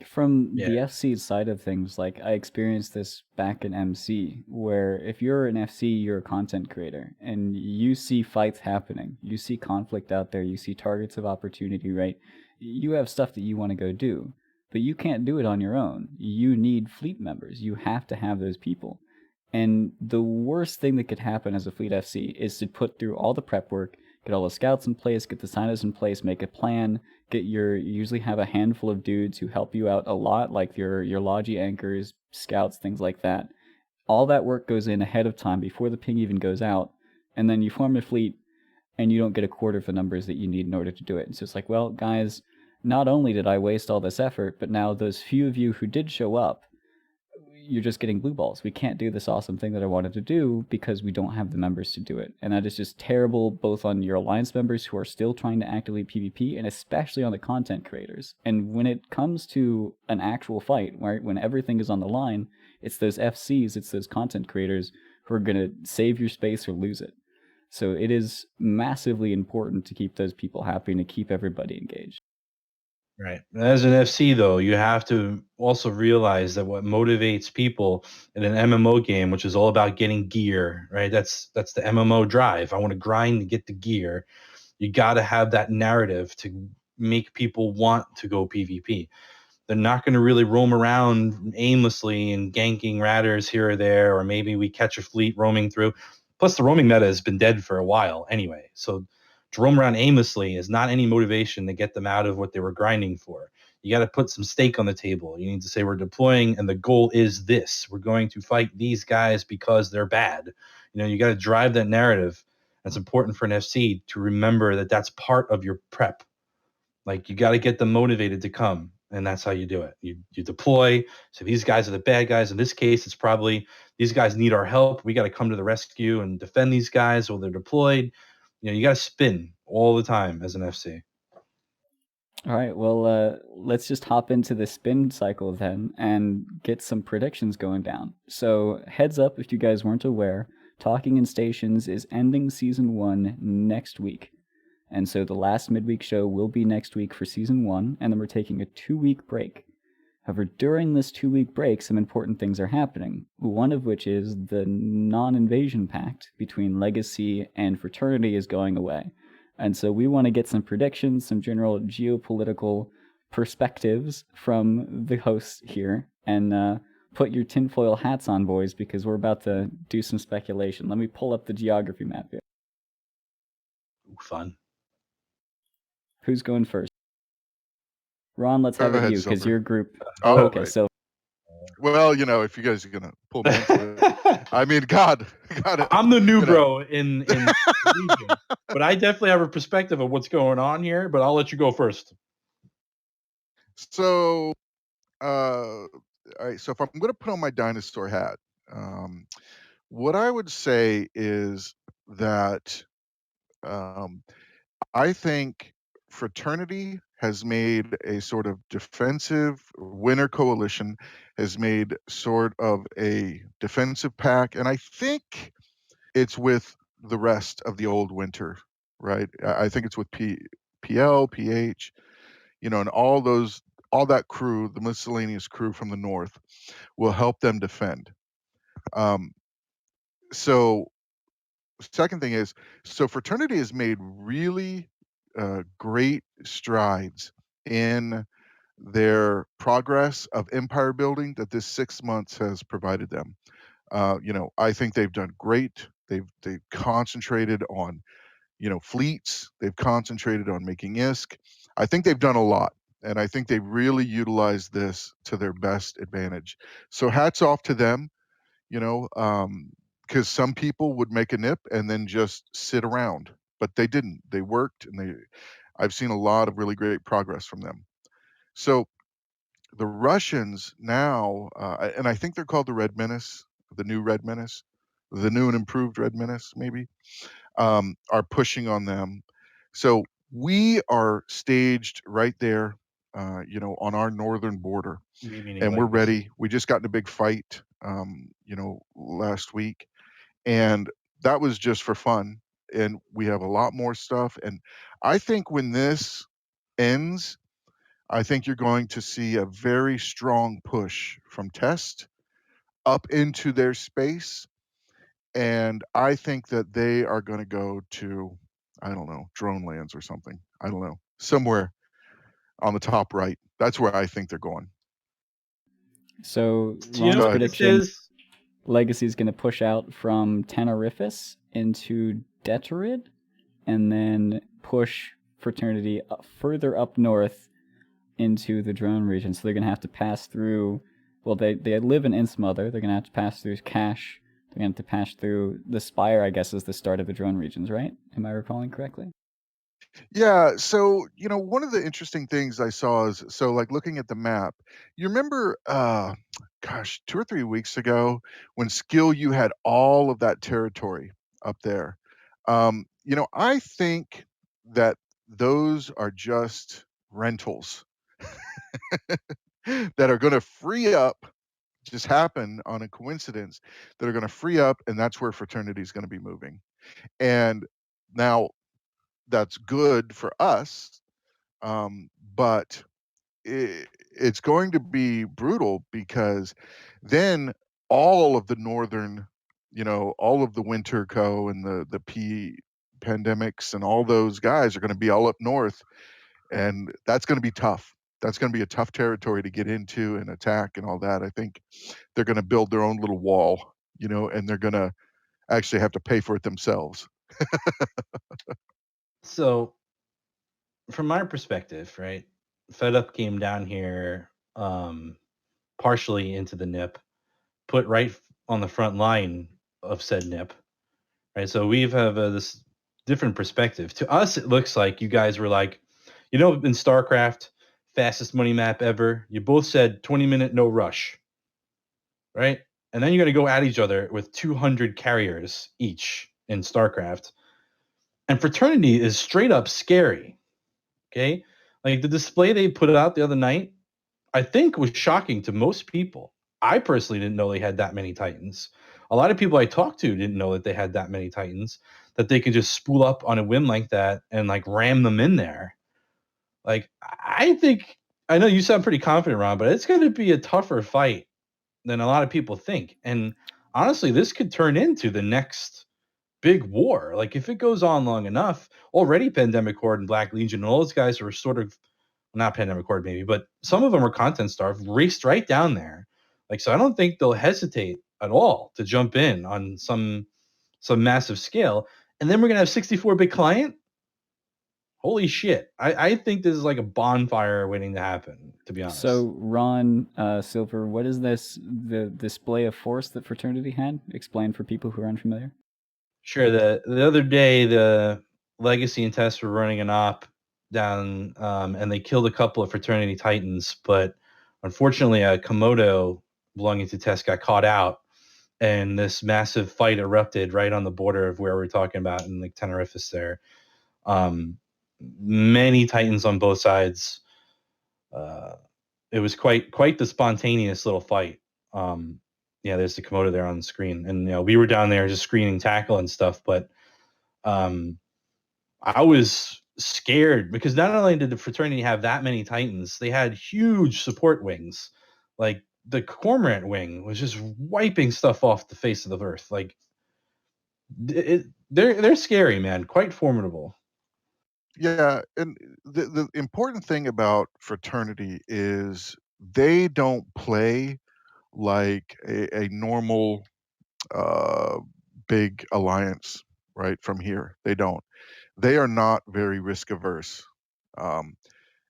[SPEAKER 1] From
[SPEAKER 3] Yeah.
[SPEAKER 1] the FC side of things, like I experienced this back in MC, where if you're an FC, you're a content creator and you see fights happening, you see conflict out there, you see targets of opportunity, right? You have stuff that you want to go do, but you can't do it on your own. You need fleet members. You have to have those people. And the worst thing that could happen as a fleet FC is to put through all the prep work, get all the scouts in place, get the signers in place, make a plan, you usually have a handful of dudes who help you out a lot, like your logi anchors, scouts, things like that. All that work goes in ahead of time before the ping even goes out, and then you form a fleet and you don't get a quarter of the numbers that you need in order to do it. And so it's like, well, guys, not only did I waste all this effort, but now those few of you who did show up, you're just getting blue balls. We can't do this awesome thing that I wanted to do because we don't have the members to do it. And that is just terrible, both on your alliance members who are still trying to actively PvP and especially on the content creators. And when it comes to an actual fight, right, when everything is on the line, it's those FCs, it's those content creators who are going to save your space or lose it. So it is massively important to keep those people happy and to keep everybody engaged.
[SPEAKER 3] Right. As an FC, though, you have to also realize that what motivates people in an MMO game, which is all about getting gear, right? That's the MMO drive. I want to grind to get the gear. You got to have that narrative to make people want to go PvP. They're not going to really roam around aimlessly and ganking radders here or there, or maybe we catch a fleet roaming through. Plus, the roaming meta has been dead for a while anyway. So to roam around aimlessly is not any motivation to get them out of what they were grinding for. You got to put some stake on the table. You need to say, we're deploying and the goal is this. We're going to fight these guys because they're bad. You got to drive that narrative. It's important for an FC to remember that that's part of your prep. Like, you got to get them motivated to come, and that's how you do it. You deploy. So these guys are the bad guys. In this case, it's probably these guys need our help. We got to come to the rescue and defend these guys while they're deployed. You got to spin all the time as an FC.
[SPEAKER 1] All right, well, let's just hop into the spin cycle then and get some predictions going down. So, heads up if you guys weren't aware, Talking in Stations is ending Season 1 next week. And so the last midweek show will be next week for Season 1, and then we're taking a 2-week break. However, during this 2-week break, some important things are happening, one of which is the non-invasion pact between Legacy and Fraternity is going away. And so we want to get some predictions, some general geopolitical perspectives from the hosts here, and put your tinfoil hats on, boys, because we're about to do some speculation. Let me pull up the geography map here.
[SPEAKER 3] Ooh, fun.
[SPEAKER 1] Who's going first? Ron, let's have
[SPEAKER 2] Go
[SPEAKER 1] it
[SPEAKER 2] ahead,
[SPEAKER 1] you, because
[SPEAKER 2] Silver.
[SPEAKER 1] your group...
[SPEAKER 2] Oh,
[SPEAKER 1] okay,
[SPEAKER 2] right.
[SPEAKER 1] so...
[SPEAKER 2] Well, if you guys are gonna pull me into it, I mean, God,
[SPEAKER 3] I'm the new bro in the region, but I definitely have a perspective of what's going on here. But I'll let you go first.
[SPEAKER 2] So, all right. So if I'm going to put on my dinosaur hat, what I would say is that I think Fraternity has made a sort of defensive winter coalition, has made sort of a defensive pack, and I think it's with the rest of the old winter, right? I think it's with PL, PH, and all that crew, the miscellaneous crew from the north, will help them defend. So second thing is, so Fraternity has made really great strides in their progress of empire building that this 6 months has provided them. I think they've done great They've concentrated on, fleets. They've concentrated on making ISK. I think they've done a lot, and I think they really utilized this to their best advantage. So hats off to them, because some people would make a nip and then just sit around, but they didn't. They worked, and I've seen a lot of really great progress from them. So the Russians now, and I think they're called the Red Menace, the new Red Menace, the new and improved Red Menace, maybe, are pushing on them. So we are staged right there, on our northern border,
[SPEAKER 3] Meaning
[SPEAKER 2] and we're
[SPEAKER 3] Legacy.
[SPEAKER 2] ready. We just got in a big fight, last week, and that was just for fun. And we have a lot more stuff. And I think when this ends, I think you're going to see a very strong push from Test up into their space. And I think that they are going to go to, I don't know, drone lands or something. I don't know, somewhere on the top right. That's where I think they're going.
[SPEAKER 1] So
[SPEAKER 3] Do you know
[SPEAKER 1] Ron's
[SPEAKER 3] what this
[SPEAKER 1] prediction:
[SPEAKER 3] is?
[SPEAKER 1] Legacy is going to push out from Tenerifis into Deterid, and then push Fraternity further up north into the drone region. So they're going to have to pass through. Well, they live in Insmother. They're going to have to pass through Cache. They're going to have to pass through the Spire, I guess, is the start of the drone regions, right? Am I recalling correctly?
[SPEAKER 2] Yeah, so one of the interesting things I saw is, so like looking at the map, you remember, gosh, 2 or 3 weeks ago when Skill you had all of that territory up there. I think that those are just rentals that are going to free up, just happen on a coincidence, that are going to free up, and that's where Fraternity is going to be moving. And now that's good for us, but it's going to be brutal, because then all of the northern, all of the Winter Co. and the pandemics and all those guys are going to be all up north, and that's going to be tough. That's going to be a tough territory to get into and attack and all that. I think they're going to build their own little wall, and they're going to actually have to pay for it themselves.
[SPEAKER 3] So, from my perspective, right, FedUp came down here partially into the NIP, put right on the front line of said NIP, right? So we have this different perspective. To us, it looks like you guys were like, in StarCraft, fastest money map ever, you both said 20-minute no rush, right? And then you're going to go at each other with 200 carriers each in StarCraft. And Fraternity is straight up scary, okay? Like the display they put out the other night, I think was shocking to most people. I personally didn't know they had that many Titans. A lot of people I talked to didn't know that they had that many Titans, that they could just spool up on a whim like that and like ram them in there. Like, I know you sound pretty confident, Ron, but it's going to be a tougher fight than a lot of people think. And honestly, this could turn into the next big war. Like, if it goes on long enough, already Pandemic Horde and Black Legion and all those guys were sort of, not Pandemic Horde maybe, but some of them are content starved, raced right down there. Like, so I don't think they'll hesitate at all to jump in on some massive scale. And then we're gonna have 64-bit client. Holy shit! I think this is like a bonfire waiting to happen. To be honest.
[SPEAKER 1] So Ron Silver, what is the display of force that Fraternity had? Explain for people who are unfamiliar.
[SPEAKER 3] Sure. The other day, the Legacy and Test were running an op down, and they killed a couple of Fraternity Titans, but unfortunately, a Komodo belonging to Test got caught out, and this massive fight erupted right on the border of where we're talking about in like Tenerifis there. Many Titans on both sides. It was quite the spontaneous little fight. Yeah, there's the Komodo there on the screen, and we were down there just screening tackle and stuff, but I was scared because not only did the Fraternity have that many Titans, they had huge support wings. Like the Cormorant wing was just wiping stuff off the face of the earth. Like they're scary, man. Quite formidable.
[SPEAKER 2] Yeah, and the important thing about Fraternity is they don't play like a normal big alliance, right, from here. They don't. They are not very risk averse. Um,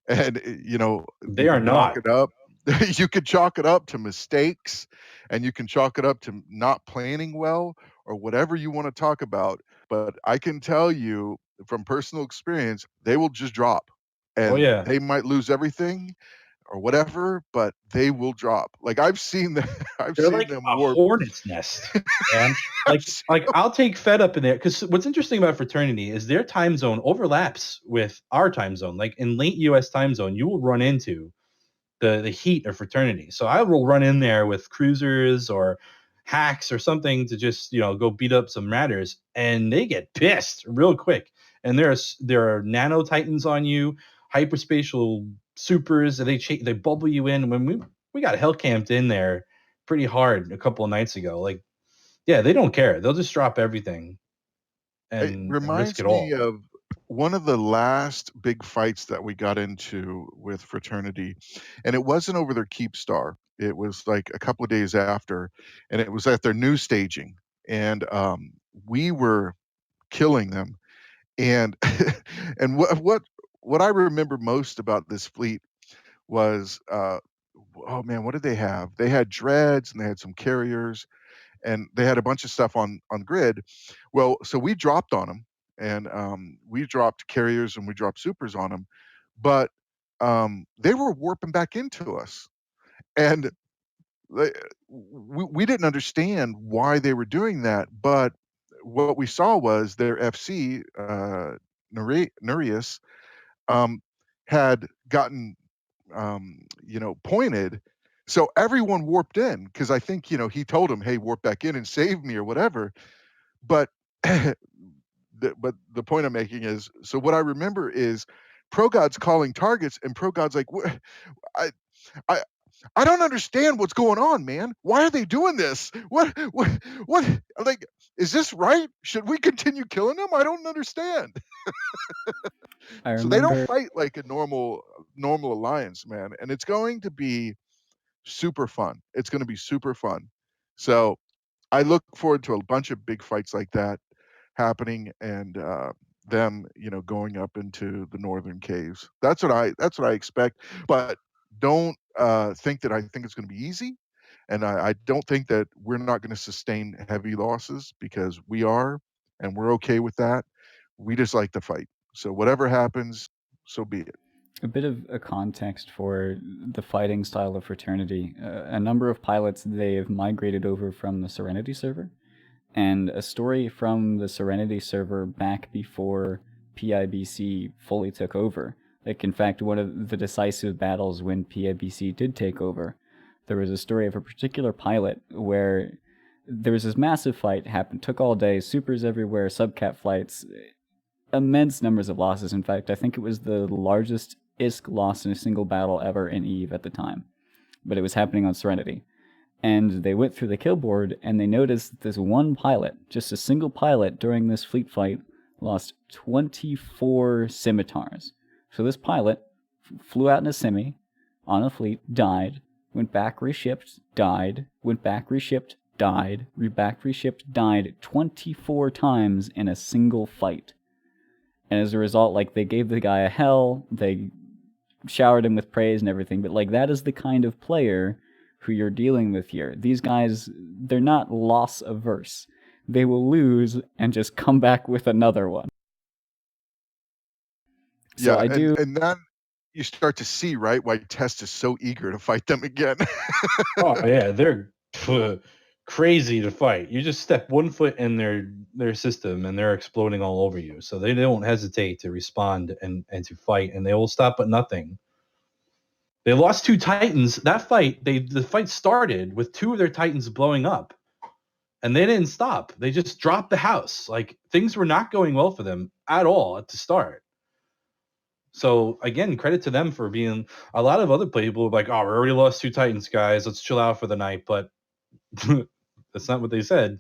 [SPEAKER 2] and
[SPEAKER 3] They
[SPEAKER 2] you
[SPEAKER 3] are
[SPEAKER 2] can chalk
[SPEAKER 3] not.
[SPEAKER 2] it up. You could chalk it up to mistakes, and you can chalk it up to not planning well, or whatever you want to talk about. But I can tell you from personal experience, they will just drop,
[SPEAKER 3] Oh
[SPEAKER 2] and
[SPEAKER 3] yeah,
[SPEAKER 2] they might lose everything or whatever, but they will drop. Like I've seen them, I've
[SPEAKER 3] they're
[SPEAKER 2] seen
[SPEAKER 3] like
[SPEAKER 2] them
[SPEAKER 3] a
[SPEAKER 2] warp.
[SPEAKER 3] hornet's nest, man.
[SPEAKER 2] I've
[SPEAKER 3] Like
[SPEAKER 2] seen-
[SPEAKER 3] like I'll take Fed up in there because what's interesting about Fraternity is their time zone overlaps with our time zone. Like in late U.S. time zone, you will run into the heat of Fraternity. So I will run in there with cruisers or hacks or something to just go beat up some ratters, and they get pissed real quick. And there are nano titans on you, hyperspatial supers. They bubble you in. When we got hell camped in there pretty hard a couple of nights ago. Like, yeah, they don't care. They'll just drop everything
[SPEAKER 2] It
[SPEAKER 3] and risk
[SPEAKER 2] reminds
[SPEAKER 3] it
[SPEAKER 2] me
[SPEAKER 3] all.
[SPEAKER 2] of one of the last big fights that we got into with Fraternity, and it wasn't over their Keep Star. It was like a couple of days after, and it was at their new staging, and we were killing them. And and what I remember most about this fleet was oh man, what did they have? They had dreads and they had some carriers and they had a bunch of stuff on grid. Well, so we dropped on them, and we dropped carriers and we dropped supers on them, but they were warping back into us, and they, we didn't understand why they were doing that. But what we saw was their FC Nereus had gotten pointed. So everyone warped in because I think he told him, "Hey, warp back in and save me" or whatever. But but the point I'm making is, so what I remember is Pro God's calling targets, and Pro God's like, I I I don't understand what's going on, man. Why are they doing this? What? Like, is this right? Should we continue killing them? I don't understand.
[SPEAKER 1] I
[SPEAKER 2] So they don't
[SPEAKER 1] remember
[SPEAKER 2] fight like a normal alliance, man, and it's going to be super fun. It's going to be super fun. So I look forward to a bunch of big fights like that happening, and them, going up into the northern caves. That's what I expect. But don't think that I think it's going to be easy, and I don't think that we're not going to sustain heavy losses, because we are, and we're okay with that. We just like to fight. So whatever happens, so be it.
[SPEAKER 1] a bit of a context for the fighting style of Fraternity. A number of pilots, they've migrated over from the Serenity server, and a story from the Serenity server back before PIBC fully took over. Like, in fact, one of the decisive battles when PIBC did take over, there was a story of a particular pilot where there was this massive fight, happened, took all day, supers everywhere, subcat flights, immense numbers of losses. In fact, I think it was the largest ISK loss in a single battle ever in EVE at the time. But it was happening on Serenity. And they went through the kill board and they noticed that this one pilot, just a single pilot during this fleet fight, lost 24 scimitars. So this pilot flew out in a semi on a fleet, died, went back, reshipped, died, went back, reshipped, died, back, reshipped, died 24 times in a single fight. And as a result, like, they gave the guy a hell, they showered him with praise and everything, but like, that is the kind of player who you're dealing with here. These guys, they're not loss averse. They will lose and just come back with another one. So
[SPEAKER 2] Yeah,
[SPEAKER 1] I
[SPEAKER 2] and
[SPEAKER 1] do.
[SPEAKER 2] and then you start to see, right, why Test is so eager to fight them again.
[SPEAKER 3] Oh yeah, they're crazy to fight. You just step one foot in their system and they're exploding all over you. So they don't hesitate to respond and to fight, and they will stop at nothing. They lost two Titans. That fight, the fight started with two of their Titans blowing up, and they didn't stop. They just dropped the house. Like, things were not going well for them at all at the start. So again, credit to them for being. A lot of other people were like, "Oh, we already lost two Titans, guys. Let's chill out for the night." But that's not what they said.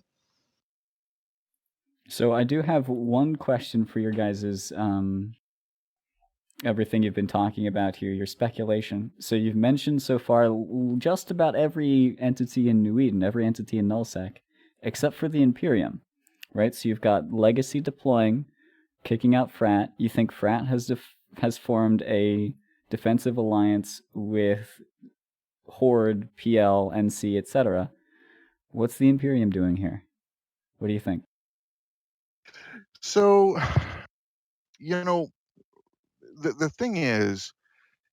[SPEAKER 1] So I do have one question for your guys' everything you've been talking about here, your speculation. So you've mentioned so far just about every entity in New Eden, every entity in Nullsec, except for the Imperium. right? So you've got Legacy deploying, kicking out Frat. You think Frat has formed a defensive alliance with Horde, PL, NC, etc. What's the Imperium doing here? What do you think?
[SPEAKER 2] So, the thing is,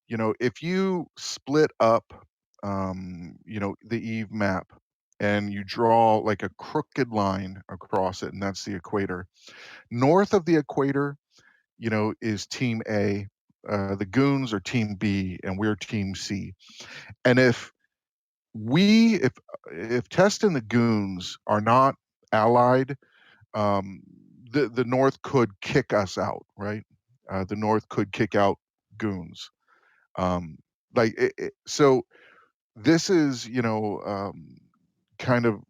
[SPEAKER 2] if you split up, the Eve map and you draw like a crooked line across it, and that's the equator. North of the equator, is Team A. The Goons are Team B, and we're Team C. And if Test and the Goons are not allied, the North could kick us out, right? The North could kick out Goons. So this is, kind of,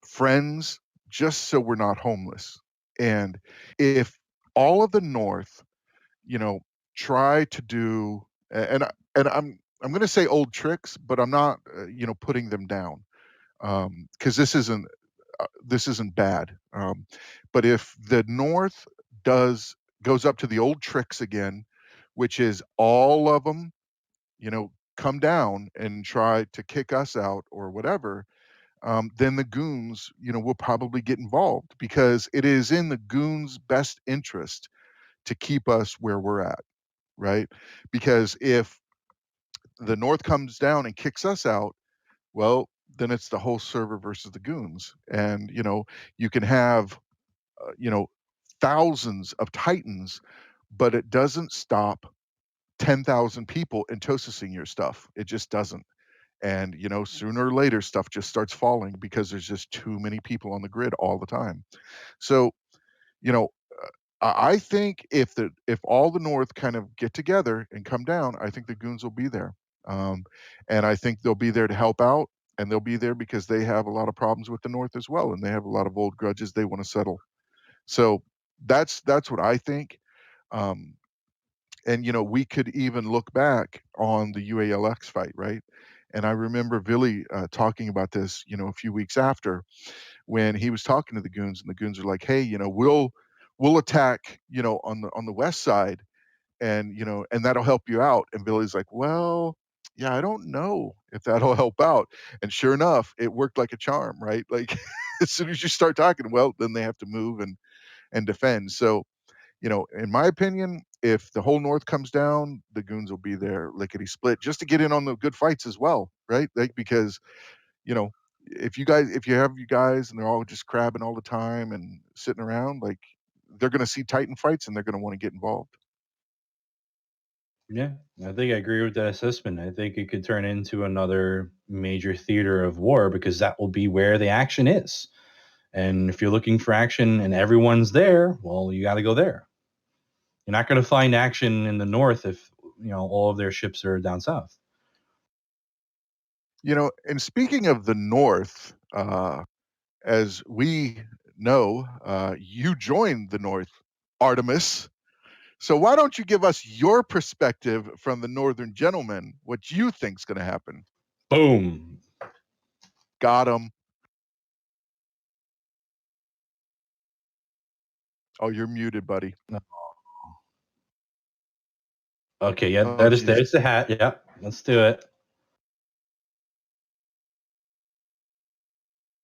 [SPEAKER 2] friends, just so we're not homeless. And if all of the North, try to do, and I'm going to say old tricks, but I'm not, putting them down, because this isn't bad. But if the North goes up to the old tricks again, which is all of them, come down and try to kick us out or whatever, then the Goons, will probably get involved, because it is in the Goons' best interest to keep us where we're at, right? Because if the North comes down and kicks us out, well, then it's the whole server versus the Goons. And, you can have, thousands of Titans, but it doesn't stop 10,000 people intosising your stuff. It just doesn't. And, sooner or later, stuff just starts falling because there's just too many people on the grid all the time. So, you know, I think if all the North kind of get together and come down, I think the Goons will be there. And I think they'll be there to help out, and they'll be there because they have a lot of problems with the North as well, and they have a lot of old grudges they want to settle. So that's what I think. Um, and we could even look back on the UALX fight, right? And I remember Billy talking about this, a few weeks after, when he was talking to the Goons, and the Goons are like, "Hey, we'll attack, on the west side, and and that'll help you out." And Billy's like, "Well, yeah, I don't know if that'll help out." And sure enough, it worked like a charm, right? Like as soon as you start talking, well, then they have to move and defend. So, in my opinion, if the whole North comes down, the Goons will be there lickety split, just to get in on the good fights as well, right? Like, because you know, if you have you guys and they're all just crabbing all the time and sitting around, like, they're going to see Titan fights and they're going to want to get involved.
[SPEAKER 3] Yeah, I think I agree with that assessment. I think it could turn into another major theater of war because that will be where the action is. And if you're looking for action and everyone's there, well, you got to go there. You're not going to find action in the north if all of their ships are down south.
[SPEAKER 2] And speaking of the North, as we know, you joined the North, Artimus. So why don't you give us your perspective from the Northern gentleman, what you think's going to happen?
[SPEAKER 3] Boom.
[SPEAKER 2] Got him. Oh, you're muted, buddy.
[SPEAKER 3] Okay, yeah,
[SPEAKER 2] Oh, geez.
[SPEAKER 3] there's the hat. Yeah, let's do it.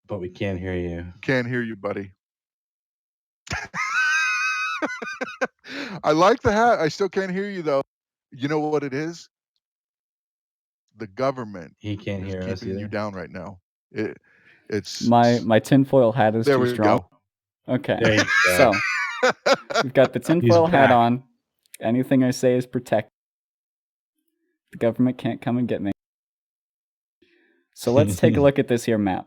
[SPEAKER 3] But we can't hear you.
[SPEAKER 2] Can't hear you, buddy. I like the hat. I still can't hear you, though. You know what it is? The government
[SPEAKER 3] He can't
[SPEAKER 2] is
[SPEAKER 3] hear us
[SPEAKER 2] keeping you
[SPEAKER 3] either.
[SPEAKER 2] down right now. It's
[SPEAKER 1] My tinfoil hat is
[SPEAKER 2] there.
[SPEAKER 1] too
[SPEAKER 2] We
[SPEAKER 1] strong.
[SPEAKER 2] go.
[SPEAKER 1] Okay.
[SPEAKER 3] There you go.
[SPEAKER 1] So we've got the tinfoil hat
[SPEAKER 3] back.
[SPEAKER 1] on. Anything I say is protected. The government can't come and get me. So let's take a look at this here map.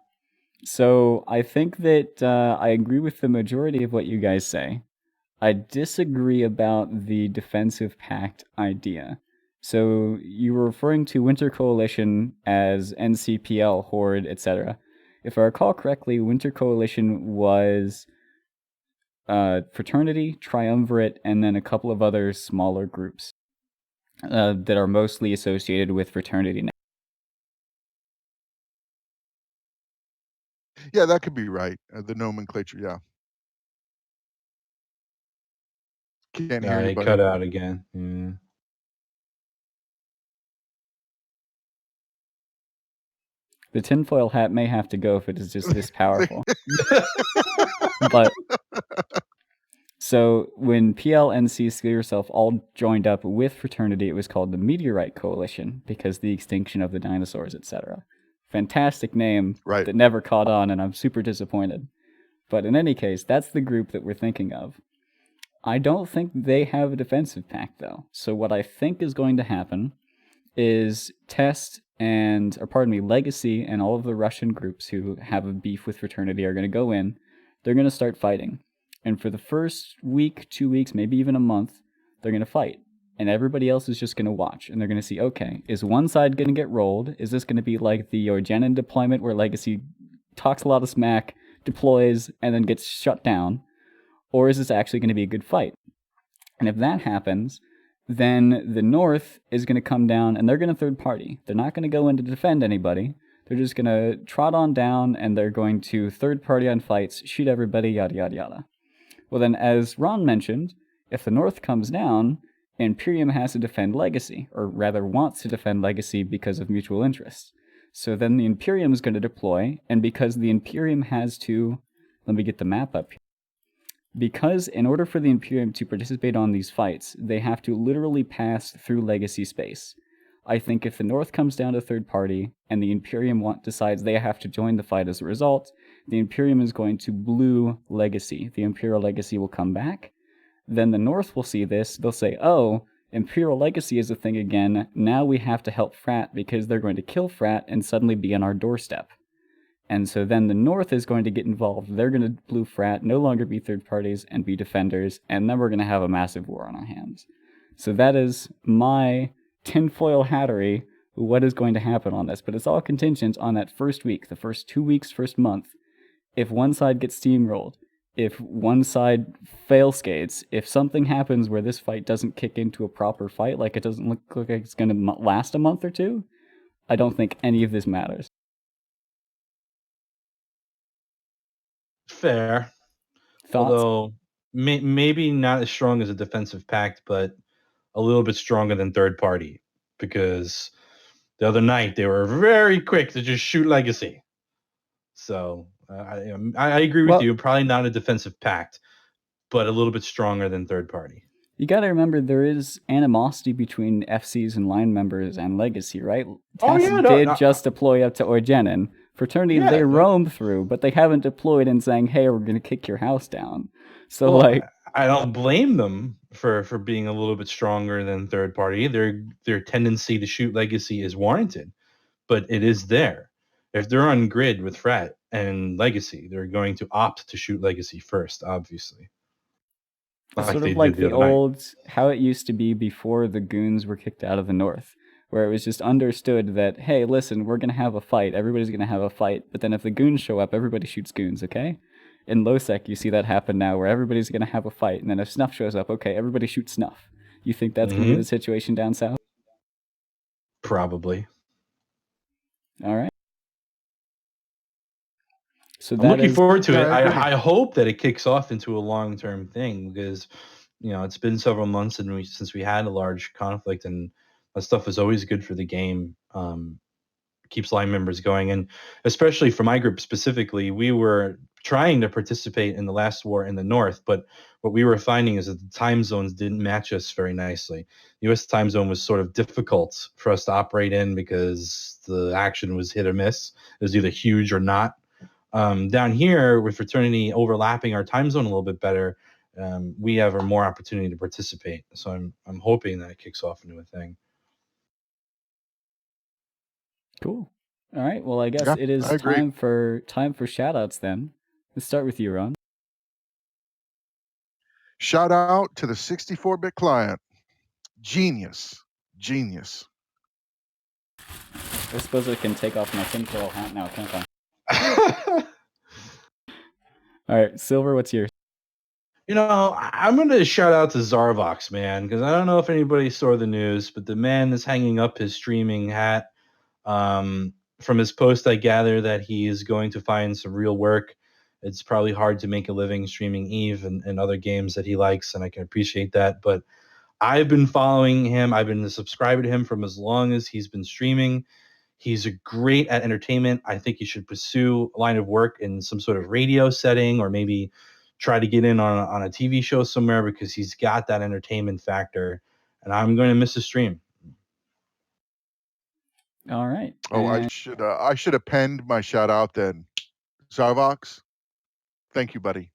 [SPEAKER 1] So I think that I agree with the majority of what you guys say. I disagree about the defensive pact idea. So you were referring to Winter Coalition as NCPL, Horde, etc. If I recall correctly, Winter Coalition was Fraternity, Triumvirate, and then a couple of other smaller groups that are mostly associated with Fraternity now.
[SPEAKER 2] Yeah, that could be right. The nomenclature, yeah. Can't hear you,
[SPEAKER 3] It
[SPEAKER 2] buddy.
[SPEAKER 3] cut out again. Yeah.
[SPEAKER 1] The tinfoil hat may have to go if it is just this powerful. But so when PL, NC, Skill Yourself all joined up with Fraternity, it was called the Meteorite Coalition because the extinction of the dinosaurs, etc. Fantastic name
[SPEAKER 2] Right.
[SPEAKER 1] that never caught on, and I'm super disappointed. But in any case, that's the group that we're thinking of. I don't think they have a defensive pact, though. So what I think is going to happen is Legacy and all of the Russian groups who have a beef with Fraternity are going to go in. They're going to start fighting. And for the first week, 2 weeks, maybe even a month, they're going to fight. And everybody else is just going to watch. And they're going to see, okay, is one side going to get rolled? Is this going to be like the Orgenin deployment where Legacy talks a lot of smack, deploys, and then gets shut down? Or is this actually going to be a good fight? And if that happens, then the North is going to come down and they're going to third party. They're not going to go in to defend anybody. They're just going to trot on down and they're going to third party on fights, shoot everybody, yada, yada, yada. Well, then, as Ron mentioned, if the North comes down, Imperium has to defend Legacy, or rather wants to defend Legacy because of mutual interests. So then the Imperium is going to deploy, and because the Imperium has to... Let me get the map up here. Because in order for the Imperium to participate on these fights, they have to literally pass through Legacy space. I think if the North comes down to third party, and the Imperium decides they have to join the fight as a result, the Imperium is going to blue Legacy. The Imperial Legacy will come back. Then the North will see this. They'll say, oh, Imperial Legacy is a thing again. Now we have to help Frat because they're going to kill Frat and suddenly be on our doorstep. And so then the North is going to get involved. They're going to blue Frat, no longer be third parties, and be defenders. And then we're going to have a massive war on our hands. So that is my tinfoil hattery, what is going to happen on this. But it's all contingent on that first week, the first 2 weeks, first month. If one side gets steamrolled, if one side fail skates, if something happens where this fight doesn't kick into a proper fight, like it doesn't look like it's going to last a month or two, I don't think any of this matters.
[SPEAKER 3] Fair.
[SPEAKER 1] Thoughts?
[SPEAKER 3] Although maybe not as strong as a defensive pact, but a little bit stronger than third party, because the other night they were very quick to just shoot Legacy. So I agree with you. Probably not a defensive pact, but a little bit stronger than third party.
[SPEAKER 1] You got to remember there is animosity between FCs and line members and Legacy, right? Just deploy up to Orgenin. Fraternity, they roam through, but they haven't deployed and saying, hey, we're going to kick your house down. So,
[SPEAKER 3] I don't blame them for being a little bit stronger than third party. Their tendency to shoot Legacy is warranted, but it is there. If they're on grid with Frat and Legacy, they're going to opt to shoot Legacy first, obviously.
[SPEAKER 1] It's sort of like the old, how it used to be before the goons were kicked out of the North, where it was just understood that, hey, listen, we're going to have a fight. Everybody's going to have a fight. But then if the goons show up, everybody shoots goons, okay? In LowSec, you see that happen now, where everybody's going to have a fight. And then if Snuff shows up, okay, everybody shoots Snuff. You think that's going to be the situation down south?
[SPEAKER 3] Probably.
[SPEAKER 1] All right. So
[SPEAKER 3] I'm looking forward to it. I hope that it kicks off into a long-term thing, because it's been several months since we had a large conflict, and that stuff is always good for the game. Keeps line members going, and especially for my group specifically, we were trying to participate in the last war in the North, but what we were finding is that the time zones didn't match us very nicely. The U.S. time zone was sort of difficult for us to operate in because the action was hit or miss. It was either huge or not. Down here, with Fraternity overlapping our time zone a little bit better, we have a more opportunity to participate. So I'm hoping that it kicks off into a thing.
[SPEAKER 1] Cool. All right. Well, I guess it is time for shoutouts then. Let's start with you, Ron.
[SPEAKER 2] Shout out to the 64-bit client. Genius.
[SPEAKER 1] I suppose I can take off my tinfoil hat now, can't I? All right, Silver, what's yours?
[SPEAKER 3] I'm going to shout out to Zarvox, man, because I don't know if anybody saw the news, but the man is hanging up his streaming hat. from his post, I gather that he is going to find some real work. It's probably hard to make a living streaming Eve and other games that he likes, and I can appreciate that. But I've been following him. I've been a subscriber to him from as long as he's been streaming. He's great at entertainment. I think he should pursue a line of work in some sort of radio setting, or maybe try to get in on a TV show somewhere, because he's got that entertainment factor. And I'm going to miss his stream.
[SPEAKER 1] All right.
[SPEAKER 2] Oh, I should have penned my shout out then. Zarvox, thank you, buddy.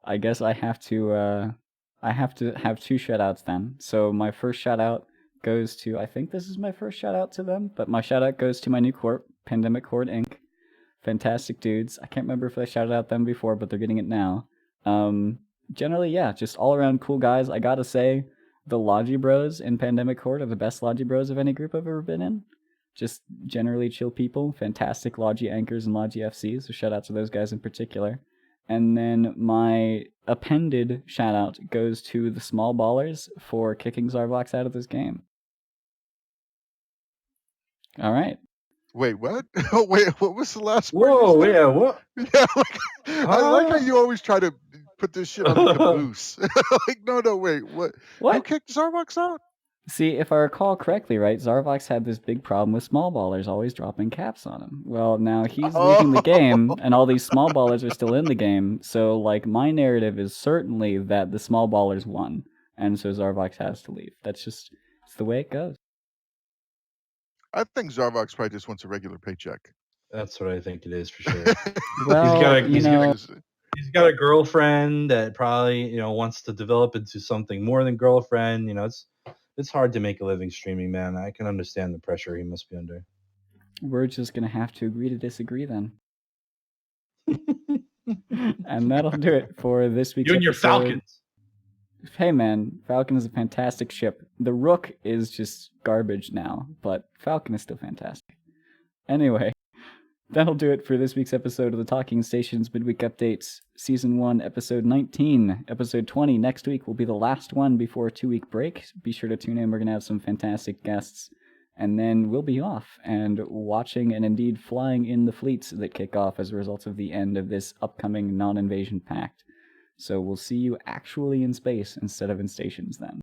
[SPEAKER 1] I guess I have to have two shout outs then. So my first shout out goes to, I think this is my first shout out to them, but my shout out goes to my new corp, Pandemic Horde Inc. Fantastic dudes. I can't remember if I shouted out them before, but they're getting it now. Generally, yeah, just all around cool guys. I gotta say, the Logi Bros in Pandemic Horde are the best Logi Bros of any group I've ever been in. Just generally chill people, fantastic Logi anchors and Logi FCs, so shout out to those guys in particular. And then my appended shout out goes to the small ballers for kicking Zarvox out of this game. All right.
[SPEAKER 2] Wait, what? Oh, wait, what was the last part?
[SPEAKER 3] Whoa, yeah, what?
[SPEAKER 2] Yeah, I like how you always try to put this shit on the caboose. Like, no, wait, what? Who kicked Zarvox out?
[SPEAKER 1] See, if I recall correctly, right, Zarvox had this big problem with small ballers always dropping caps on him. Well, now he's leaving the game, and all these small ballers are still in the game, so, like, my narrative is certainly that the small ballers won, and so Zarvox has to leave. It's the way it goes.
[SPEAKER 2] I think Zarvox probably just wants a regular paycheck.
[SPEAKER 3] That's what I think it is for sure.
[SPEAKER 1] Well,
[SPEAKER 3] he's got a girlfriend that probably, wants to develop into something more than girlfriend. It's hard to make a living streaming, man. I can understand the pressure he must be under.
[SPEAKER 1] We're just going to have to agree to disagree then. And that'll do it for this week's
[SPEAKER 3] You and your
[SPEAKER 1] episode.
[SPEAKER 3] Falcons.
[SPEAKER 1] Hey man, Falcon is a fantastic ship. The Rook is just garbage now, but Falcon is still fantastic. Anyway, that'll do it for this week's episode of the Talking Stations Midweek Updates, Season 1, Episode 19. Episode 20 next week will be the last one before a 2-week break. Be sure to tune in, we're going to have some fantastic guests. And then we'll be off and watching and indeed flying in the fleets that kick off as a result of the end of this upcoming non-invasion pact. So we'll see you actually in space instead of in stations then.